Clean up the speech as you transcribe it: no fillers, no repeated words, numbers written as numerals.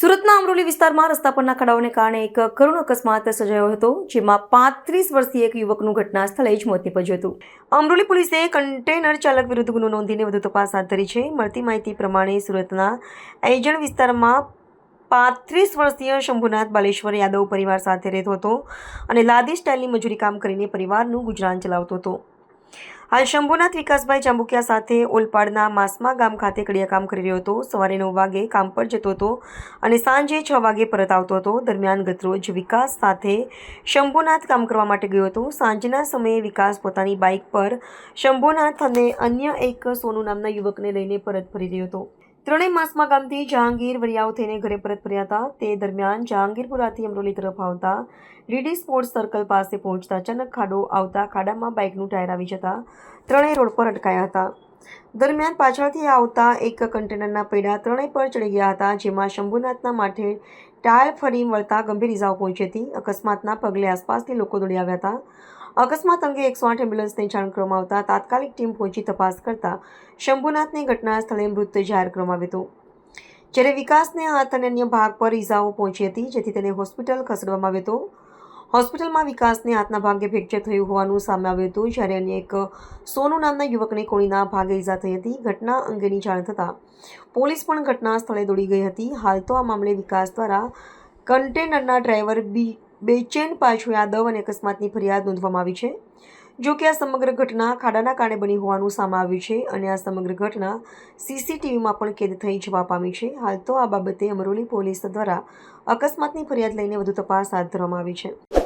સુરતના અમરોલી વિસ્તારમાં રસ્તા પરના ખાડાઓને કારણે એક કરુણ અકસ્માત સર્જાયો હતો, જેમાં 35 વર્ષીય એક યુવકનું ઘટના સ્થળે જ મોત નીપજ્યું હતું. અમરોલી પોલીસે કન્ટેનર ચાલક વિરુદ્ધ ગુનો નોંધીને વધુ તપાસ હાથ ધરી છે. મળતી માહિતી પ્રમાણે સુરતના એજણ વિસ્તારમાં 35 વર્ષીય શંભુનાથ બાલેશ્વર યાદવ પરિવાર સાથે રહેતો હતો અને લાદી સ્ટાઇલની મજૂરી કામ કરીને પરિવારનું ગુજરાન ચલાવતો હતો. હાલ શંભુનાથ વિકાસભાઈ જાંબુકિયા સાથે ઓલપાડના માસમા ગામ ખાતે કડિયા કામ કરી રહ્યો હતો. સવારે 9 વાગે કામ પર જતો હતો અને સાંજે 6 વાગે પરત આવતો હતો. દરમિયાન ગતરોજ વિકાસ સાથે શંભુનાથ કામ કરવા માટે ગયો હતો. સાંજના સમયે વિકાસ પોતાની બાઇક પર શંભુનાથ અને અન્ય એક સોનુ નામના યુવકને લઈને પરત ફરી રહ્યો હતો. ત્રણેય માસમા ગામથી જહાંગીર વરિયાવ થઈને ઘરે પરત ફર્યા હતા. તે દરમિયાન જહાંગીરપુરાથી અમરોલી તરફ આવતા ડીડી સ્પોર્ટ્સ સર્કલ પાસે પહોંચતા અચાનક ખાડો આવતા ખાડામાં બાઇકનું ટાયર આવી જતા ત્રણેય રોડ પર અટકાયા હતા. દરમિયાન પાછળથી આવતા એક કન્ટેનરના પૈડા ત્રણેય પર ચડી ગયા હતા, જેમાં શંભુનાથના માથે ટાયર ફરી વળતા ગંભીર ઇજાઓ પહોંચી હતી. અકસ્માતના પગલે આસપાસથી લોકો દોડી આવ્યા હતા. અકસ્માત અંગે 108 એમ્બ્યુલન્સને જાણ કરવામાં આવતા તાત્કાલિક ટીમ પહોંચી તપાસ કરતા શંભુનાથને ઘટના સ્થળે મૃત જાહેર કરવામાં આવ્યો હતો. જ્યારે વિકાસને હાથ અને અન્ય ભાગ પર ઇજાઓ પહોંચી હતી, જેથી તેને હોસ્પિટલ ખસેડવામાં આવ્યો હતો. હોસ્પિટલમાં વિકાસને હાથના ભાગે ફ્રેક્ચર થયું હોવાનું સામે આવ્યું હતું, જ્યારે અન્ય એક સોનુ નામના યુવકને કોણીના ભાગે ઇજા થઈ હતી. ઘટના અંગેની જાણ થતાં પોલીસ પણ ઘટના સ્થળે દોડી ગઈ હતી. હાલ તો આ મામલે વિકાસ દ્વારા કન્ટેનરના ડ્રાઈવર બેચેન પાછો યાદવ અને અકસ્માતની ફરિયાદ નોંધવામાં આવી છે. જો કે આ સમગ્ર ઘટના ખાડાના કારણે બની હોવાનું સામે આવ્યું છે અને આ સમગ્ર ઘટના સીસીટીવીમાં પણ કેદ થઈ જવા પામી છે. હાલ તો આ બાબતે અમરોલી પોલીસ દ્વારા અકસ્માતની ફરિયાદ લઈને વધુ તપાસ હાથ ધરવામાં આવી છે.